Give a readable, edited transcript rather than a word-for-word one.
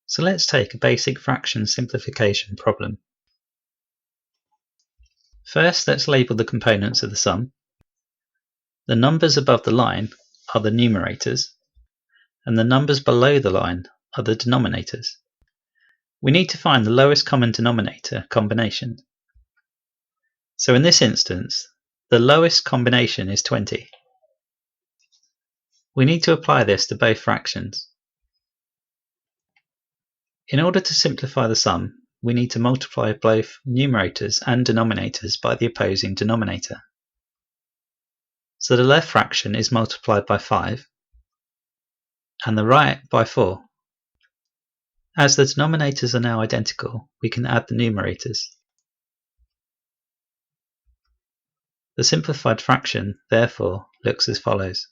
So let's take a basic fraction simplification problem. First, let's label the components of the sum. The numbers above the line are the numerators, and the numbers below the line are the denominators. We need to find the lowest common denominator combination. So in this instance, the lowest combination is 20. We need to apply this to both fractions. In order to simplify the sum, we need to multiply both numerators and denominators by the opposing denominator. So the left fraction is multiplied by 5, and the right by 4. As the denominators are now identical, we can add the numerators. The simplified fraction, therefore, looks as follows.